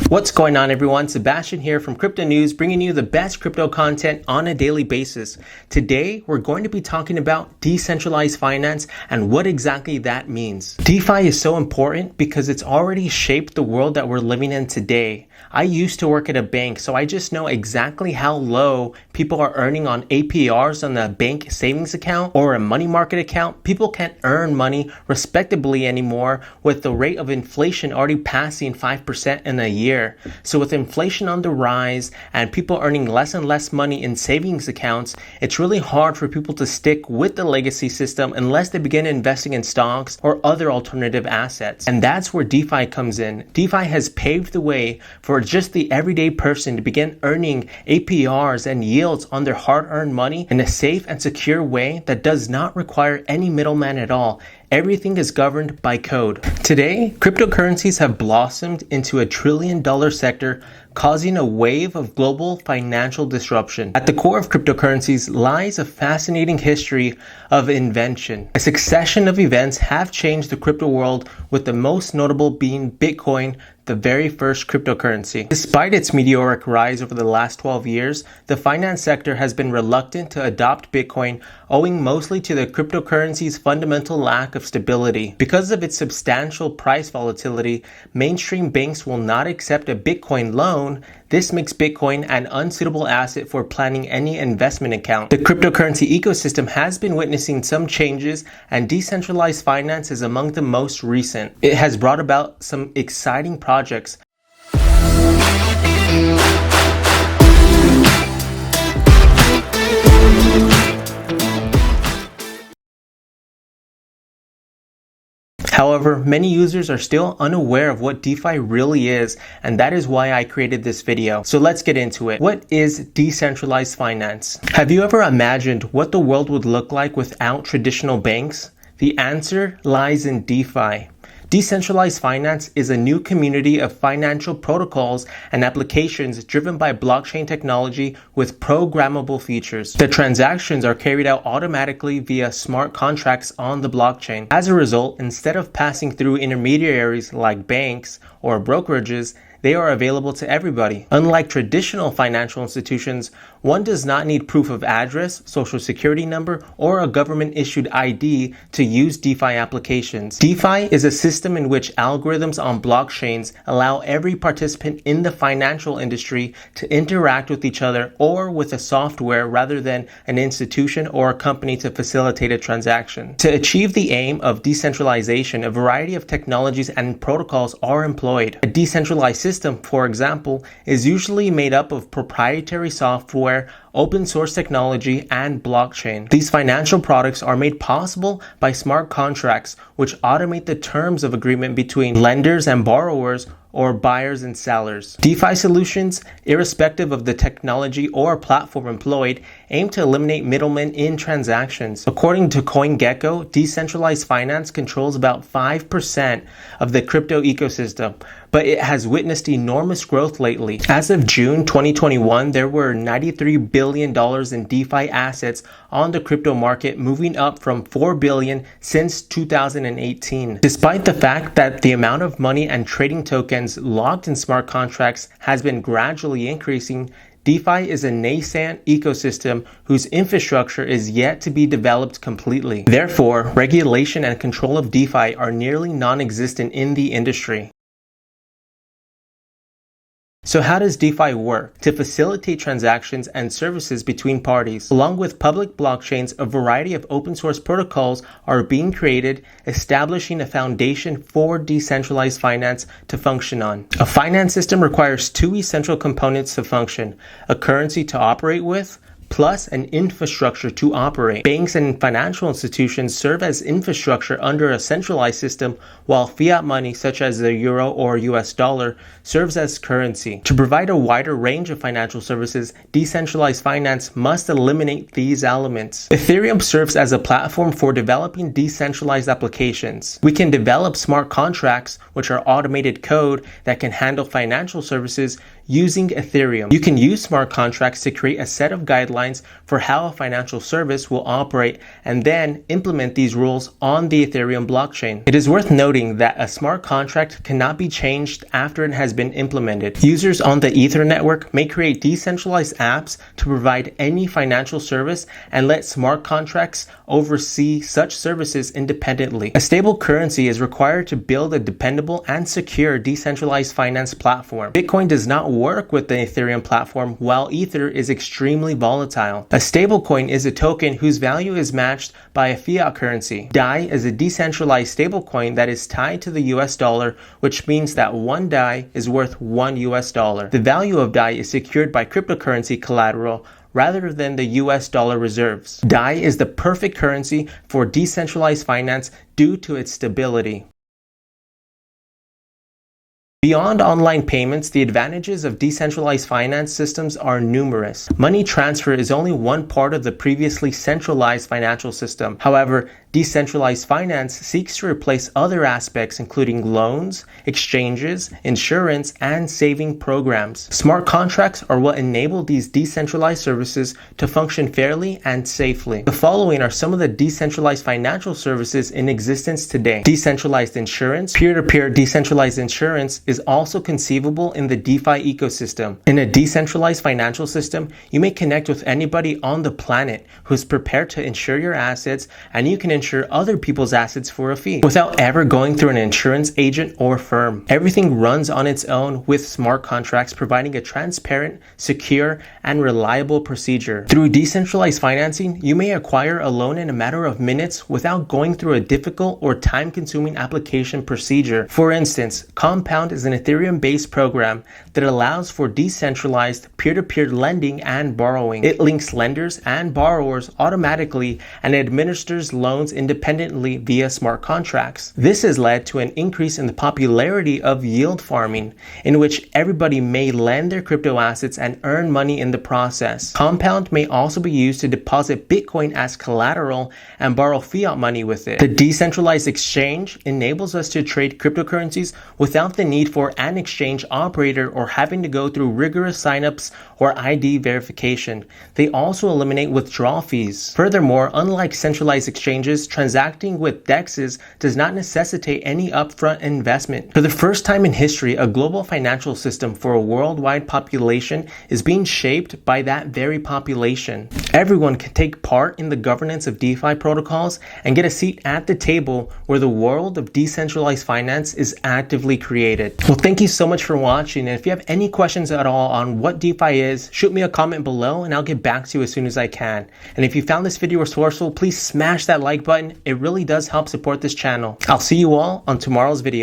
What's going on, everyone? Sebastian here from Crypto News, bringing you the best crypto content on a daily basis. Today, we're going to be talking about decentralized finance and what exactly that means. DeFi is so important because it's already shaped the world that we're living in today. I used to work at a bank, so I just know exactly how low people are earning on APRs on the bank savings account or a money market account. People can't earn money respectably anymore with the rate of inflation already passing 5% in a year. So with inflation on the rise and people earning less and less money in savings accounts, it's really hard for people to stick with the legacy system unless they begin investing in stocks or other alternative assets. And that's where DeFi comes in. DeFi has paved the way for just the everyday person to begin earning APRs and yields on their hard-earned money in a safe and secure way that does not require any middleman at all. Everything is governed by code. Today, cryptocurrencies have blossomed into a trillion-dollar sector, causing a wave of global financial disruption. At the core of cryptocurrencies lies a fascinating history of invention. A succession of events have changed the crypto world, with the most notable being Bitcoin, the very first cryptocurrency. Despite its meteoric rise over the last 12 years, the finance sector has been reluctant to adopt Bitcoin, owing mostly to the cryptocurrency's fundamental lack of stability. Because of its substantial price volatility, mainstream banks will not accept a Bitcoin loan. This makes Bitcoin an unsuitable asset for planning any investment account. The cryptocurrency ecosystem has been witnessing some changes, and decentralized finance is among the most recent. It has brought about some exciting projects. However, many users are still unaware of what DeFi really is, and that is why I created this video. So let's get into it. What is decentralized finance? Have you ever imagined what the world would look like without traditional banks? The answer lies in DeFi. Decentralized finance is a new community of financial protocols and applications driven by blockchain technology with programmable features. The transactions are carried out automatically via smart contracts on the blockchain. As a result, instead of passing through intermediaries like banks or brokerages, they are available to everybody. Unlike traditional financial institutions, one does not need proof of address, social security number, or a government-issued ID to use DeFi applications. DeFi is a system in which algorithms on blockchains allow every participant in the financial industry to interact with each other or with a software rather than an institution or a company to facilitate a transaction. To achieve the aim of decentralization, a variety of technologies and protocols are employed. A decentralized system, for example, is usually made up of proprietary software, open source technology, and blockchain. These financial products are made possible by smart contracts, which automate the terms of agreement between lenders and borrowers or buyers and sellers. DeFi solutions, irrespective of the technology or platform employed, aim to eliminate middlemen in transactions. According to CoinGecko, decentralized finance controls about 5% of the crypto ecosystem, but it has witnessed enormous growth lately. As of June 2021, there were $93 billion in DeFi assets on the crypto market, moving up from $4 billion since 2018. Despite the fact that the amount of money and trading tokens locked in smart contracts has been gradually increasing, DeFi is a nascent ecosystem whose infrastructure is yet to be developed completely. Therefore, regulation and control of DeFi are nearly non-existent in the industry. So how does DeFi work? To facilitate transactions and services between parties. Along with public blockchains, a variety of open source protocols are being created, establishing a foundation for decentralized finance to function on. A finance system requires two essential components to function: a currency to operate with, plus an infrastructure to operate. Banks and financial institutions serve as infrastructure under a centralized system, while fiat money such as the euro or US dollar serves as currency. To provide a wider range of financial services, decentralized finance must eliminate these elements. Ethereum serves as a platform for developing decentralized applications. We can develop smart contracts, which are automated code that can handle financial services using Ethereum. You can use smart contracts to create a set of guidelines guidelines for how a financial service will operate and then implement these rules on the Ethereum blockchain. It is worth noting that a smart contract cannot be changed after it has been implemented. Users on the Ether network may create decentralized apps to provide any financial service and let smart contracts oversee such services independently. A stable currency is required to build a dependable and secure decentralized finance platform. Bitcoin does not work with the Ethereum platform, while Ether is extremely volatile. A stablecoin is a token whose value is matched by a fiat currency. DAI is a decentralized stablecoin that is tied to the US dollar, which means that one DAI is worth $1. The value of DAI is secured by cryptocurrency collateral rather than the US dollar reserves. DAI is the perfect currency for decentralized finance due to its stability. Beyond online payments, the advantages of decentralized finance systems are numerous. Money transfer is only one part of the previously centralized financial system. However, decentralized finance seeks to replace other aspects including loans, exchanges, insurance, and saving programs. Smart contracts are what enable these decentralized services to function fairly and safely. The following are some of the decentralized financial services in existence today. Decentralized insurance. Peer-to-peer decentralized insurance is also conceivable in the DeFi ecosystem. In a decentralized financial system, you may connect with anybody on the planet who's prepared to insure your assets, and you can insure other people's assets for a fee without ever going through an insurance agent or firm. Everything runs on its own with smart contracts providing a transparent, secure, and reliable procedure. Through decentralized financing, you may acquire a loan in a matter of minutes without going through a difficult or time-consuming application procedure. For instance, Compound is an Ethereum-based program that allows for decentralized peer-to-peer lending and borrowing. It links lenders and borrowers automatically and administers loans independently via smart contracts. This has led to an increase in the popularity of yield farming, in which everybody may lend their crypto assets and earn money in the process. Compound may also be used to deposit Bitcoin as collateral and borrow fiat money with it. The decentralized exchange enables us to trade cryptocurrencies without the need for an exchange operator or having to go through rigorous signups or ID verification. They also eliminate withdrawal fees. Furthermore, unlike centralized exchanges, transacting with DEXs does not necessitate any upfront investment. For the first time in history, a global financial system for a worldwide population is being shaped by that very population. Everyone can take part in the governance of DeFi protocols and get a seat at the table where the world of decentralized finance is actively created. Well, thank you so much for watching, and if you have any questions at all on what DeFi is, shoot me a comment below and I'll get back to you as soon as I can. And if you found this video resourceful, please smash that like button. It really does help support this channel. I'll see you all on tomorrow's video.